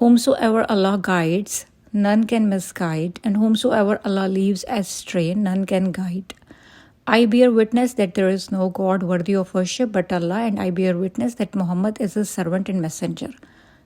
Whomsoever Allah guides, none can misguide, and whomsoever Allah leaves astray, none can guide. I bear witness that there is no God worthy of worship but Allah, and I bear witness that Muhammad is his servant and messenger.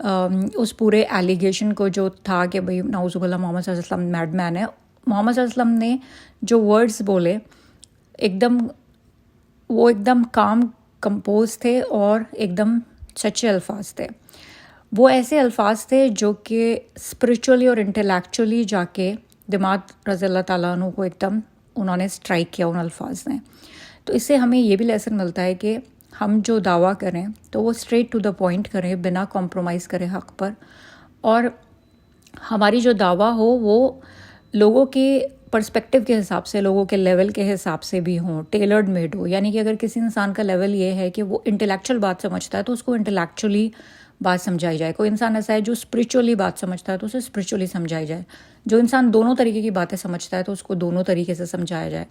اس پورے allegation کو جو تھا کہ بھائی نعوذ باللہ محمد صلی اللہ علیہ وسلم میڈ مین ہے. محمد صلی اللہ علیہ وسلم نے جو ورڈز بولے وہ ایک دم کام کمپوز تھے اور ایک دم سچے الفاظ تھے. وہ ایسے الفاظ تھے جو کہ اسپریچولی اور انٹلیکچولی جا کے دماغ رضی اللہ تعالیٰ عنہ کو ایک دم انہوں نے اسٹرائک کیا ان الفاظ نے. تو اس سے ہمیں یہ بھی لیسن ملتا ہے کہ ہم جو دعویٰ کریں تو وہ اسٹریٹ ٹو دا پوائنٹ کریں, بنا کمپرومائز کریں حق پر, اور ہماری جو دعویٰ ہو وہ لوگوں کے پرسپیکٹیو کے حساب سے, لوگوں کے لیول کے حساب سے بھی ہوں, ٹیلرڈ میڈ ہو. یعنی کہ اگر کسی انسان کا لیول یہ ہے کہ وہ انٹلیکچوئل بات سمجھتا ہے تو اس کو انٹلیکچولی بات سمجھائی جائے. کوئی انسان ایسا ہے جو اسپریچولی بات سمجھتا ہے تو اسے اسپریچولی سمجھائی جائے. جو انسان دونوں طریقے کی باتیں سمجھتا ہے تو اس کو دونوں طریقے سے سمجھایا جائے.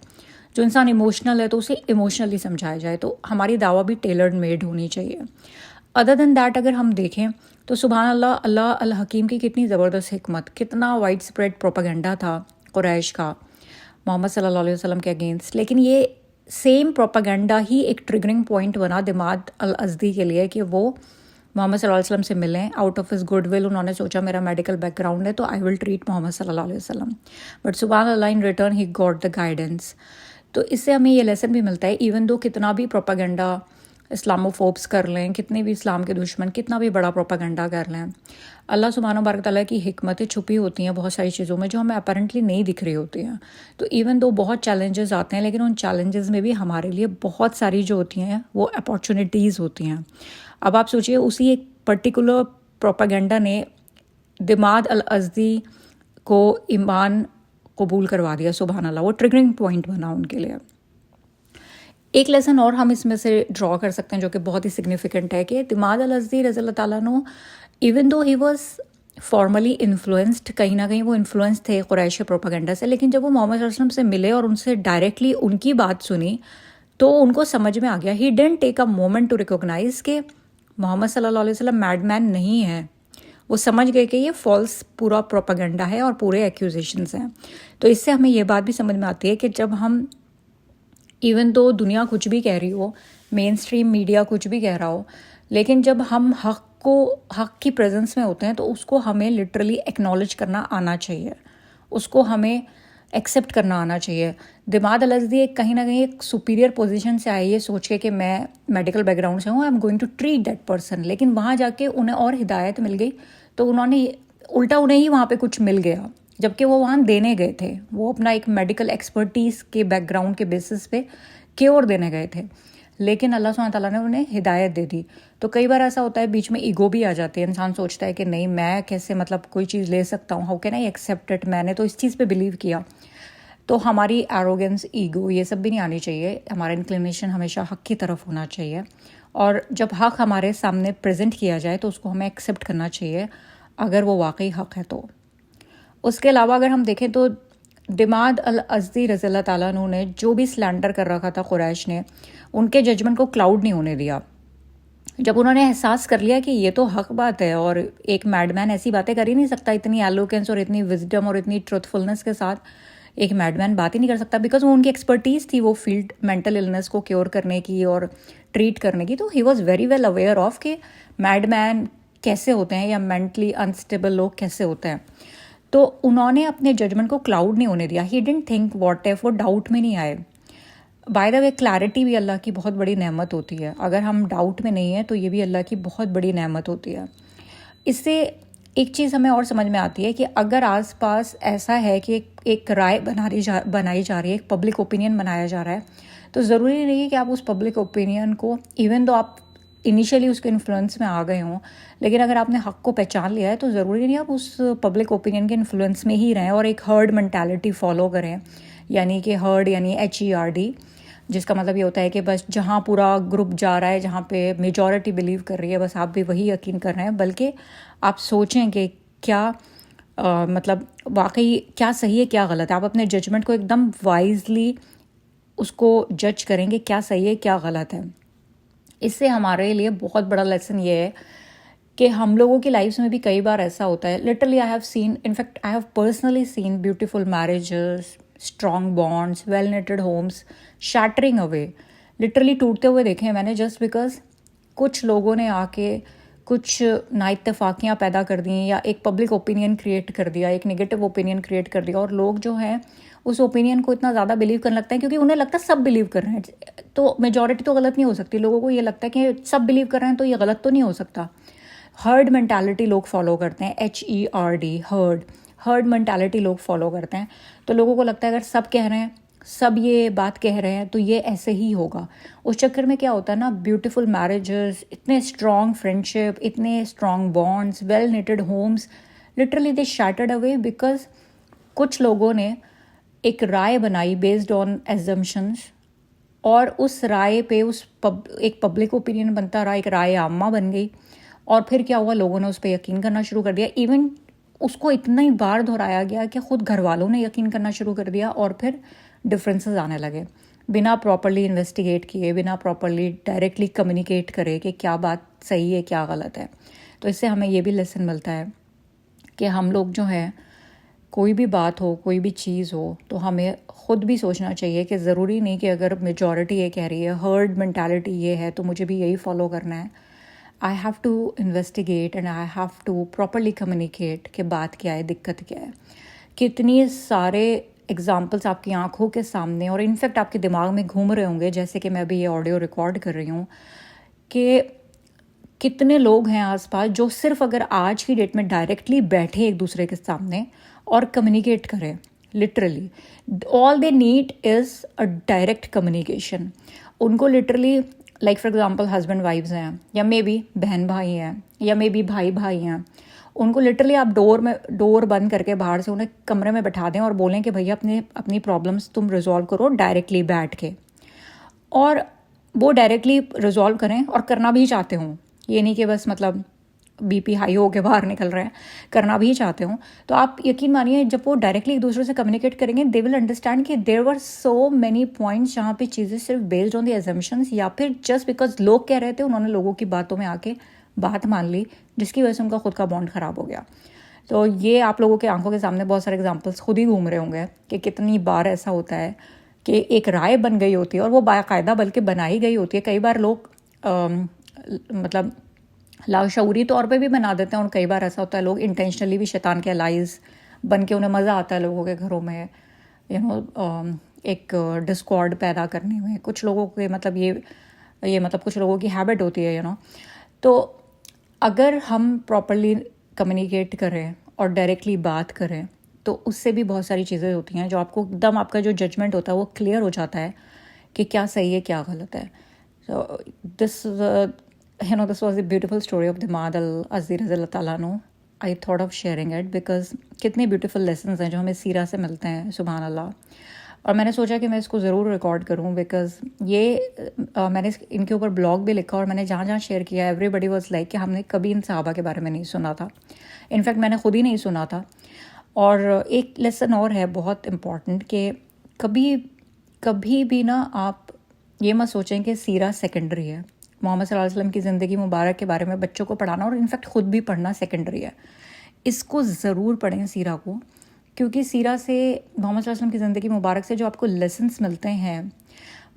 جو انسان ایموشنل ہے تو اسے ایموشنلی سمجھایا جائے. تو ہماری دعویٰ بھی ٹیلرڈ میڈ ہونی چاہیے. ادر دین دیٹ اگر ہم دیکھیں تو سبحان اللہ, اللہ الحکیم کی کتنی زبردست حکمت, کتنا وائڈ اسپریڈ پروپیگنڈا تھا قریش کا محمد صلی اللہ علیہ وسلم کے اگینسٹ. لیکن یہ سیم پروپیگنڈا ہی ایک ٹریگرنگ پوائنٹ بنا دماغ الازدی کے لیے کہ وہ محمد صلی اللہ علیہ وسلم سے ملیں. Out of his good will انہوں نے سوچا میرا میڈیکل بیک گراؤنڈ ہے تو آئی ول ٹریٹ محمد صلی اللہ علیہ وسلم. بٹ سبحان اللہ in return he got the guidance. تو اس سے ہمیں یہ لیسن بھی ملتا ہے, ایون دو کتنا بھی پروپیگنڈا اسلاموفوبس کر لیں, کتنے بھی اسلام کے دشمن کتنا بھی بڑا پروپیگنڈا کر لیں, اللہ سبحانہ و تعالیٰ کی حکمتیں چھپی ہوتی ہیں بہت ساری چیزوں میں جو ہمیں اپیرنٹلی نہیں دکھ رہی ہوتی ہیں. تو ایون دو بہت چیلنجز آتے ہیں لیکن ان چیلنجز میں بھی ہمارے لیے بہت ساری جو ہوتی ہیں وہ اپارچونیٹیز ہوتی ہیں. اب آپ سوچئے اسی ایک پرٹیکولر پروپیگنڈا نے دماغ الازدی کو ایمان قبول کروا دیا. سبحان اللہ, وہ ٹریگرنگ پوائنٹ بنا ان کے لیے. ایک لیسن اور ہم اس میں سے ڈرا کر سکتے ہیں جو کہ بہت ہی سگنیفیکنٹ ہے کہ دماغ الازدی رضی اللہ تعالیٰ عنہ even though he was formally influenced, کہیں نہ کہیں وہ انفلوئنس تھے قریش کے پروپیگنڈا سے, لیکن جب وہ محمد صلی اللہ علیہ وسلم سے ملے اور ان سے ڈائریکٹلی ان کی بات سنی تو ان کو سمجھ میں آ گیا. He didn't take a moment to recognise کہ محمد صلی اللہ علیہ وسلم میڈ مین نہیں ہے. وہ سمجھ گئے کہ یہ فالس پورا پروپیگنڈا ہے اور پورے ایکیوزیشنز ہیں. تو اس سے ہمیں یہ بات بھی سمجھ میں آتی ہے کہ جب ہم ایون تو دنیا کچھ بھی کہہ رہی ہو, مین اسٹریم میڈیا کچھ بھی کہہ رہا ہو, لیکن جب ہم حق کی پریزنس میں ہوتے ہیں تو اس کو ہمیں لٹرلی ایکنالج کرنا آنا چاہیے, اس کو ہمیں ایکسیپٹ کرنا آنا چاہیے. دماغ الازدی ایک کہیں نہ کہیں ایک سپیریئر پوزیشن سے آئی ہے سوچ کے کہ میں میڈیکل بیک گراؤنڈ سے ہوں, I am going to treat that person. لیکن وہاں جا کے انہیں اور ہدایت مل گئی تو انہوں نے الٹا انہیں ہی وہاں پہ کچھ مل گیا, جبکہ وہ وہاں دینے گئے تھے. وہ اپنا ایک میڈیکل ایکسپرٹیز کے بیک گراؤنڈ کے بیسس پہ کیور دینے گئے تھے, لیکن اللہ سبحانہ تعالیٰ نے انہیں ہدایت دے دی. تو کئی بار ایسا ہوتا ہے بیچ میں ایگو بھی آ جاتی ہے, انسان سوچتا ہے کہ نہیں میں کیسے مطلب کوئی چیز لے سکتا ہوں, how can I accept it, میں نے تو اس چیز پہ بلیو کیا. تو ہماری ایروگنس, ایگو یہ سب بھی نہیں آنی چاہیے. ہمارا انکلینیشن ہمیشہ حق کی طرف ہونا چاہیے, اور جب حق ہمارے سامنے پریزنٹ کیا جائے تو اس کو ہمیں ایکسیپٹ کرنا چاہیے اگر وہ واقعی حق ہے تو. اس کے علاوہ اگر ہم دیکھیں تو دماغ الازدی رضی اللہ تعالیٰ عنہ نے جو بھی سلینڈر کر رکھا تھا قریش نے, ان کے ججمنٹ کو کلاؤڈ نہیں ہونے دیا. جب انہوں نے احساس کر لیا کہ یہ تو حق بات ہے اور ایک میڈ مین ایسی باتیں کر ہی نہیں سکتا, اتنی ایلوکینس اور اتنی وزڈم اور اتنی ٹروتھفلنس کے ساتھ ایک میڈ مین بات ہی نہیں کر سکتا, بیکاز وہ ان کی ایکسپرٹیز تھی وہ فیلڈ مینٹل النس کو کیور کرنے کی اور ٹریٹ کرنے کی. تو he was very well aware of کہ میڈ مین کیسے ہوتے ہیں یا مینٹلی انسٹیبل لوگ کیسے ہوتے ہیں. تو انہوں نے اپنے ججمنٹ کو کلاؤڈ نہیں ہونے دیا. He didn't think what if, وہ ڈاؤٹ میں نہیں آئے. بائی دا وے کلیئرٹی بھی اللہ کی بہت بڑی نعمت ہوتی ہے. اگر ہم ڈاؤٹ میں نہیں ہیں تو یہ بھی اللہ کی بہت بڑی نعمت ہوتی ہے. اس سے ایک چیز ہمیں اور سمجھ میں آتی ہے کہ اگر آس پاس ایسا ہے کہ ایک رائے بنائی جا رہی ہے, ایک پبلک اوپینین بنایا جا رہا ہے, تو ضروری نہیں ہے کہ آپ اس پبلک اوپینین کو, ایون دو آپ انیشیلی اس کے انفلوئنس میں آ گئے ہوں, لیکن اگر آپ نے حق کو پہچان لیا ہے تو ضروری نہیں آپ اس پبلک اوپینین کے انفلوئنس میں ہی رہیں اور ایک ہرڈ مینٹیلٹی فالو کریں. یعنی کہ ہرڈ یعنی HERD, جس کا مطلب یہ ہوتا ہے کہ بس جہاں پورا گروپ جا رہا ہے, جہاں پہ میجورٹی بلیو کر رہی ہے, بس آپ بھی وہی یقین کر رہے ہیں. بلکہ آپ سوچیں کہ کیا مطلب واقعی کیا صحیح ہے کیا غلط ہے. آپ اپنے ججمنٹ کو ایک دم وائزلی اس کو جج کریں گے کیا صحیح ہے کیا غلط ہے. اس سے ہمارے لیے بہت بڑا لیسن یہ ہے کہ ہم لوگوں کی لائفس میں بھی کئی بار ایسا ہوتا ہے. Literally I have seen, in fact I have personally seen beautiful marriages, strong bonds, well knitted homes shattering away, literally ٹوٹتے ہوئے دیکھے ہیں میں نے, جسٹ بیکاز کچھ لوگوں نے آ کے کچھ نا اتفاقیاں پیدا کر دیں یا ایک پبلک اوپینین کریٹ کر دیا, ایک نگیٹو اوپینین کریٹ کر دیا, اور لوگ جو ہیں اس اوپینین کو اتنا زیادہ بلیو کرنے لگتا ہے کیونکہ انہیں لگتا ہے سب بلیو کر رہے ہیں. تو میجورٹی تو غلط نہیں ہو سکتی, لوگوں کو یہ لگتا ہے کہ سب بلیو کر رہے ہیں تو یہ غلط تو نہیں ہو سکتا. ہرڈ مینٹالٹی لوگ فالو کرتے ہیں, HERD, ہرڈ مینٹالٹی لوگ فالو کرتے ہیں. تو لوگوں کو لگتا ہے اگر سب کہہ رہے ہیں, سب یہ بات کہہ رہے ہیں تو یہ ایسے ہی ہوگا. اس چکر میں کیا ہوتا ہے نا, بیوٹیفل میرجز, اتنے اسٹرانگ فرینڈشپ, اتنے strong bonds, well knitted homes, literally they shattered away because کچھ لوگوں نے ایک رائے بنائی بیسڈ آن ایزمپشنس, اور اس رائے پہ ایک پبلک اوپینین بنتا رہا, ایک رائے عامہ بن گئی, اور پھر کیا ہوا, لوگوں نے اس پہ یقین کرنا شروع کر دیا. ایون اس کو اتنا ہی بار دہرایا گیا کہ خود گھر والوں نے یقین کرنا شروع کر دیا, اور پھر ڈفرینسز آنے لگے بنا پراپرلی انویسٹیگیٹ کیے, بنا پراپرلی ڈائریکٹلی کمیونیکیٹ کرے کہ کیا بات صحیح ہے کیا غلط ہے. تو اس سے ہمیں یہ بھی لیسن ملتا ہے کہ ہم لوگ جو ہیں, کوئی بھی بات ہو, کوئی بھی چیز ہو, تو ہمیں خود بھی سوچنا چاہیے کہ ضروری نہیں کہ اگر میجورٹی یہ کہہ رہی ہے, ہرڈ مینٹالٹی یہ ہے, تو مجھے بھی یہی فالو کرنا ہے. I have to investigate and I have to properly communicate کہ بات کیا ہے, دقت کیا ہے. کتنی سارے ایگزامپلس آپ کی آنکھوں کے سامنے, اور انفیکٹ آپ کے دماغ میں گھوم رہے ہوں گے, جیسے کہ میں ابھی یہ آڈیو ریکارڈ کر رہی ہوں, کہ کتنے لوگ ہیں آس پاس جو صرف اگر آج کی ڈیٹ میں ڈائریکٹلی بیٹھے ایک دوسرے کے سامنے اور کمیونیکیٹ کریں, literally all they need is a direct communication. ان کو literally like for example husband wives ہیں, یا مے بی بہن بھائی ہیں, یا مے بی بھائی ہیں, ان کو لٹرلی آپ ڈور بند کر کے باہر سے انہیں کمرے میں بٹھا دیں اور بولیں کہ بھیا اپنی پرابلمس تم ریزالو کرو ڈائریکٹلی بیٹھ کے, اور وہ ڈائریکٹلی ریزالو کریں, اور کرنا بھی چاہتے ہوں, یہ نہیں کہ بس مطلب بی پی ہائی ہو کے باہر نکل رہے ہیں, کرنا بھی چاہتے ہوں. تو آپ یقین مانیے جب وہ ڈائریکٹلی ایک دوسرے سے کمیونیکیٹ کریں گے, دے ول انڈرسٹینڈ کہ دیر ور سو مینی پوائنٹس جہاں پہ چیزیں صرف بیسڈ آن دی ایزمپشنس, یا پھر جسٹ بیکاز لوگ کہہ رہے تھے انہوں نے لوگوں کی باتوں میں آ کے بات مان لی, جس کی وجہ سے ان کا خود کا بانڈ خراب ہو گیا. تو یہ آپ لوگوں کے آنکھوں کے سامنے بہت سارے ایگزامپلس خود ہی گھوم رہے ہوں گے کہ کتنی بار ایسا ہوتا ہے کہ ایک رائے بن گئی ہوتی ہے, اور وہ باقاعدہ بلکہ بنائی گئی ہوتی ہے. کئی بار لوگ مطلب لاشعوری طور پہ بھی بنا دیتے ہیں, اور کئی بار ایسا ہوتا ہے لوگ انٹینشنلی بھی شیطان کے الائز بن کے, انہیں مزہ آتا ہے لوگوں کے گھروں میں ایک ڈسکارڈ پیدا کرنے میں. کچھ لوگوں کے مطلب یہ مطلب کچھ لوگوں کی ہیبٹ ہوتی ہے تو اگر ہم پراپرلی کمیونیکیٹ کریں اور ڈائریکٹلی بات کریں تو اس سے بھی بہت ساری چیزیں ہوتی ہیں جو آپ کو ایک دم آپ کا جو ججمنٹ ہوتا ہے وہ کلیئر ہو جاتا ہے کہ کیا صحیح ہے کیا غلط ہے. So this was a beautiful story of دماد العزی رضی اللہ تعالیٰ عنہ. I thought of sharing it because کتنے بیوٹیفل لیسنز ہیں جو ہمیں سیرہ سے ملتے ہیں, سبحان اللہ. اور میں نے سوچا کہ میں اس کو ضرور ریکارڈ کروں بیکاز یہ میں نے ان کے اوپر بلاگ بھی لکھا, اور میں نے جہاں جہاں شیئر کیا ایوری بڈی واز لائک کہ ہم نے کبھی ان صحابہ کے بارے میں نہیں سنا تھا. انفیکٹ میں نے خود ہی نہیں سنا تھا. اور ایک لیسن اور ہے بہت امپورٹنٹ کہ کبھی بھی نا آپ یہ مت سوچیں کہ سیرہ سیکنڈری ہے. محمد صلی اللہ علیہ وسلم کی زندگی مبارک کے بارے میں بچوں کو پڑھانا اور انفیکٹ خود بھی پڑھنا سیکنڈری ہے. اس کو ضرور پڑھیں سیرہ کو, کیونکہ سیرہ سے محمد صلی اللہ علیہ وسلم کی زندگی مبارک سے جو آپ کو لیسنس ملتے ہیں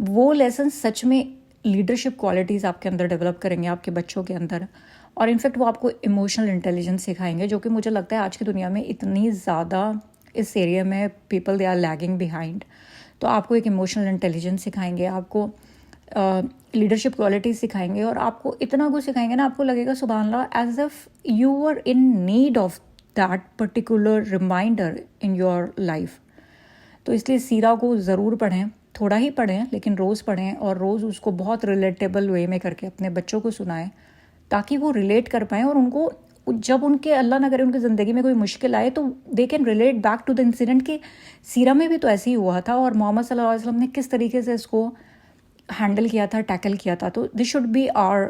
وہ لیسنس سچ میں لیڈرشپ کوالٹیز آپ کے اندر ڈیولپ کریں گے آپ کے بچوں کے اندر, اور انفیکٹ وہ آپ کو ایموشنل انٹیلیجنس سکھائیں گے, جو کہ مجھے لگتا ہے آج کی دنیا میں اتنی زیادہ اس ایریا میں people they are lagging behind. تو آپ کو ایک ایموشنل انٹیلیجنس سکھائیں گے, آپ کو لیڈرشپ کوالٹیز سکھائیں گے, اور آپ کو اتنا کچھ سکھائیں گے نا آپ کو لگے گا سبحان اللہ as if you are in need of that particular reminder in your life. تو اس لیے سیرہ کو ضرور پڑھیں, تھوڑا ہی پڑھیں لیکن روز پڑھیں, اور روز اس کو بہت ریلیٹیبل وے میں کر کے اپنے بچوں کو سنائیں تاکہ وہ ریلیٹ کر پائیں, اور ان کو جب ان کے اللہ نہ کرے ان کی زندگی میں کوئی مشکل آئے تو they can relate back to the incident کہ سیرہ میں بھی تو ایسے ہی ہوا تھا اور محمد صلی اللہ علیہ وسلم نے کس طریقے سے اس کو ہینڈل کیا تھا, ٹیکل کیا تھا. تو this should be our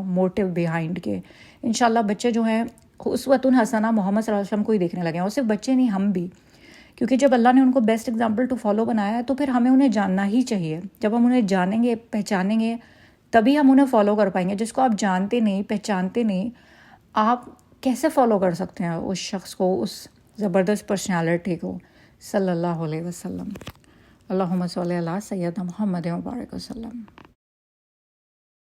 motive behind کہ انشاءاللہ بچے جو ہیں اسوۃ حسنہ محمد صلی اللہ علیہ وسلم کو ہی دیکھنے لگے ہیں, اور صرف بچے نہیں ہم بھی, کیونکہ جب اللہ نے ان کو بیسٹ ایگزامپل ٹو فالو بنایا ہے تو پھر ہمیں انہیں جاننا ہی چاہیے. جب ہم انہیں جانیں گے پہچانیں گے تبھی ہم انہیں فالو کر پائیں گے. جس کو آپ جانتے نہیں پہچانتے نہیں آپ کیسے فالو کر سکتے ہیں اس شخص کو, اس زبردست پرسنالٹی کو صلی اللہ علیہ وسلم. اللہم صلی علی سیدنا محمد مبارک وسلم.